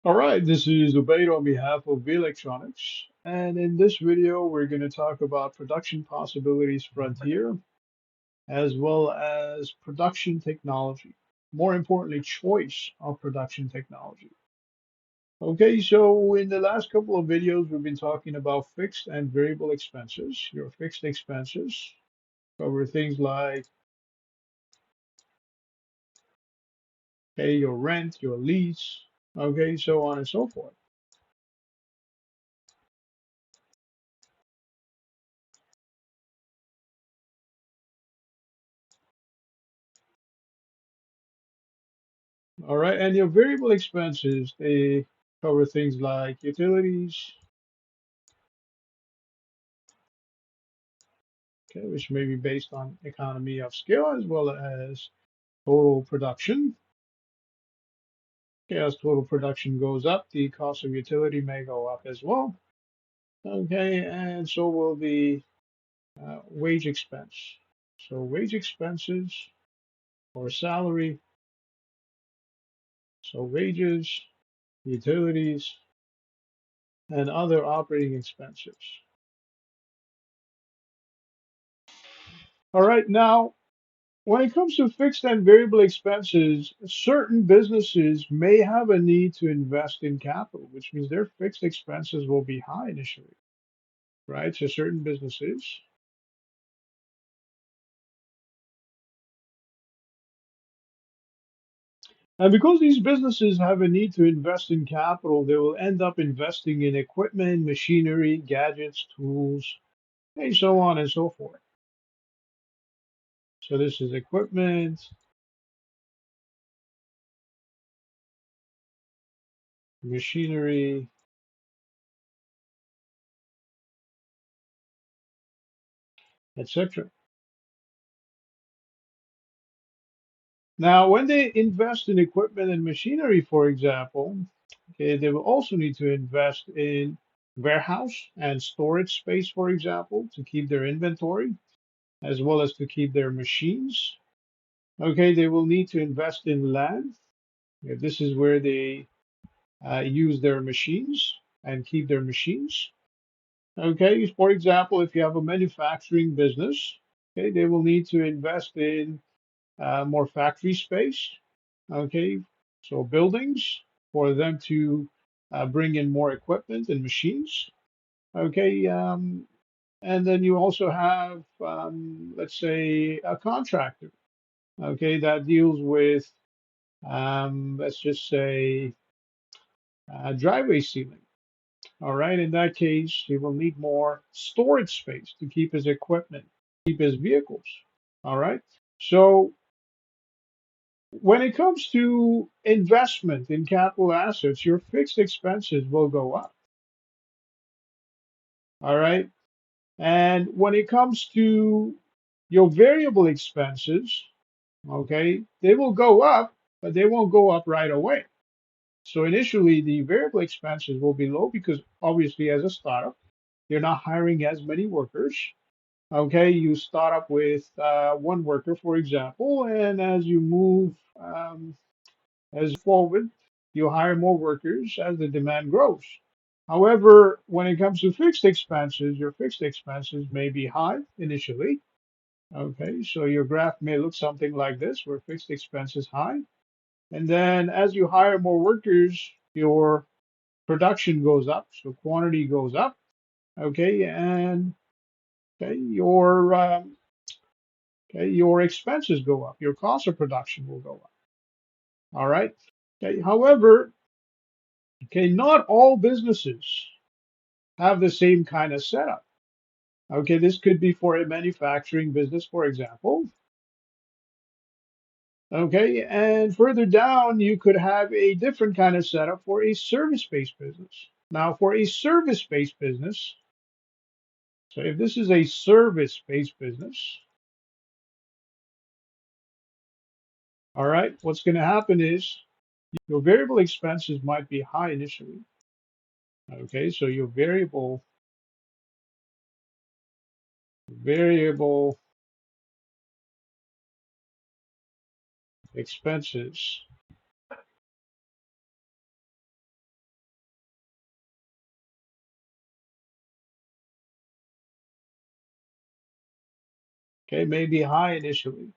All right, this is Ubaid on behalf of Electronics, and in this video, we're going to talk about production possibilities frontier, as well as production technology. More importantly, choice of production technology. Okay, so in the last couple of videos, we've been talking about fixed and variable expenses. Your fixed expenses cover things like, okay, your rent, your lease, okay, so on and so forth. All right, and your variable expenses, they cover things like utilities, okay, which may be based on economy of scale as well as total production. Okay, as total production goes up, the cost of utility may go up as well. Okay, and so will the wage expense. So wage expenses or salary, so wages, utilities, and other operating expenses. All right, now when it comes to fixed and variable expenses, certain businesses may have a need to invest in capital, which means their fixed expenses will be high initially, right? So certain businesses. And because these businesses have a need to invest in capital, they will end up investing in equipment, machinery, gadgets, tools, and so on and so forth. So this is equipment, machinery, etc. Now, when they invest in equipment and machinery, for example, okay, they will also need to invest in warehouse and storage space, for example, to keep their inventory as well as to keep their machines. Okay, they will need to invest in land. Yeah, this is where they use their machines and keep their machines. Okay, for example, if you have a manufacturing business, okay, they will need to invest in more factory space. Okay, so buildings for them to bring in more equipment and machines. Okay, and then you also have, let's say, a contractor. Okay, that deals with, let's just say, driveway sealing. All right, in that case, he will need more storage space to keep his equipment, keep his vehicles. All right, so when it comes to investment in capital assets, your fixed expenses will go up. All right. And when it comes to your variable expenses, okay, they will go up, but they won't go up right away. So initially, the variable expenses will be low because obviously, as a startup, you're not hiring as many workers. Okay, you start up with one worker, for example, and as you move as forward, you hire more workers as the demand grows. However, when it comes to fixed expenses, your fixed expenses may be high initially. Okay, so your graph may look something like this, where fixed expenses high. And then as you hire more workers, your production goes up, so quantity goes up. Okay, and your expenses go up, your cost of production will go up. All right. Okay, however, okay, not all businesses have the same kind of setup. Okay, this could be for a manufacturing business, for example. Okay, and further down, you could have a different kind of setup for a service-based business. Now, for a service-based business, so if this is a service-based business, all right, what's going to happen is your variable expenses might be high initially. Okay, so your variable expenses Okay, may be high initially.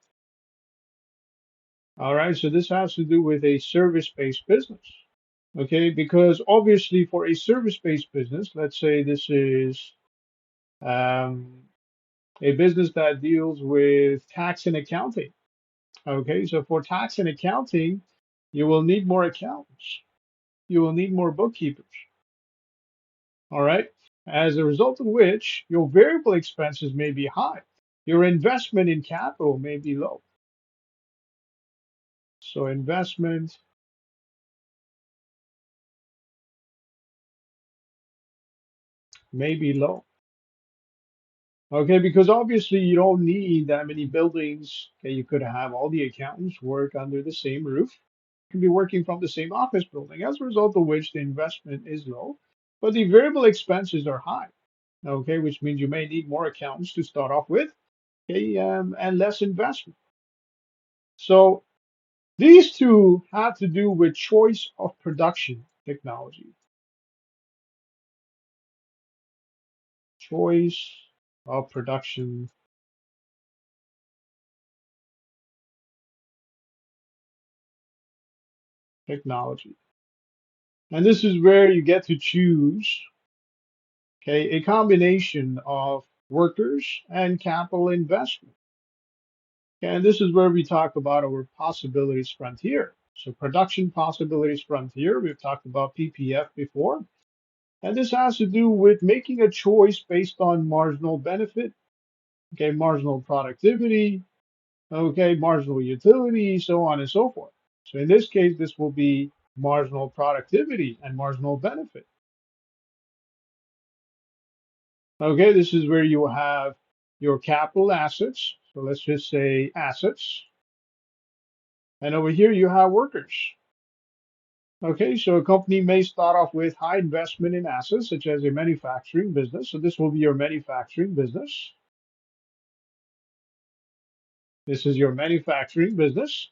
All right, so this has to do with a service-based business. Okay, because obviously for a service-based business, let's say this is um, a business that deals with tax and accounting. Okay, so for tax and accounting, you will need more accountants. You will need more bookkeepers. All right. As a result of which, your variable expenses may be high. Your investment in capital may be low. So investment may be low. Okay, because obviously you don't need that many buildings. Okay, you could have all the accountants work under the same roof. You can be working from the same office building, as a result of which the investment is low, but the variable expenses are high. Okay, which means you may need more accountants to start off with, okay, and less investment. So these two have to do with choice of production technology. Choice of production technology. And this is where you get to choose, okay, a combination of workers and capital investment. And this is where we talk about our possibilities frontier. So production possibilities frontier, we've talked about PPF before. And this has to do with making a choice based on marginal benefit, okay, marginal productivity, okay, marginal utility, so on and so forth. So in this case, this will be marginal productivity and marginal benefit. Okay, this is where you have your capital assets. So let's just say assets. And over here you have workers. Okay, so a company may start off with high investment in assets, such as a manufacturing business. So this will be your manufacturing business. This is your manufacturing business.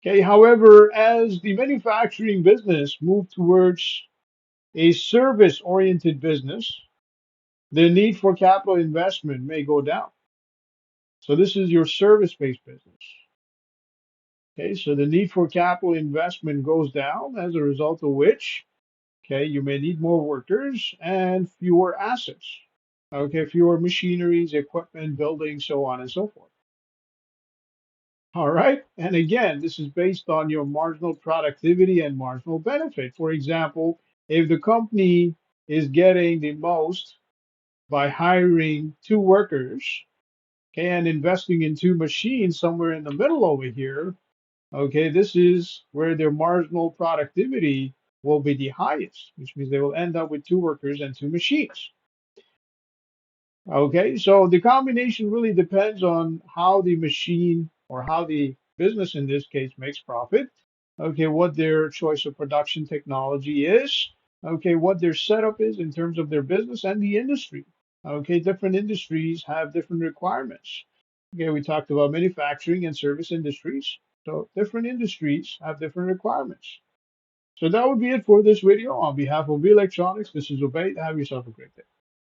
Okay, however, as the manufacturing business move towards a service-oriented business, the need for capital investment may go down. So this is your service-based business. Okay, so the need for capital investment goes down as a result of which, okay, you may need more workers and fewer assets. Okay, fewer machineries, equipment, buildings, so on and so forth. All right. And again, this is based on your marginal productivity and marginal benefit. For example, if the company is getting the most by hiring two workers, okay, and investing in two machines somewhere in the middle over here, okay, this is where their marginal productivity will be the highest, which means they will end up with two workers and two machines. Okay, so the combination really depends on how the machine or how the business in this case makes profit. Okay, what their choice of production technology is. Okay, what their setup is in terms of their business and the industry. Okay, different industries have different requirements. Okay, we talked about manufacturing and service industries. So different industries have different requirements. So that would be it for this video. On behalf of V Electronics, this is Obey. Have yourself a great day.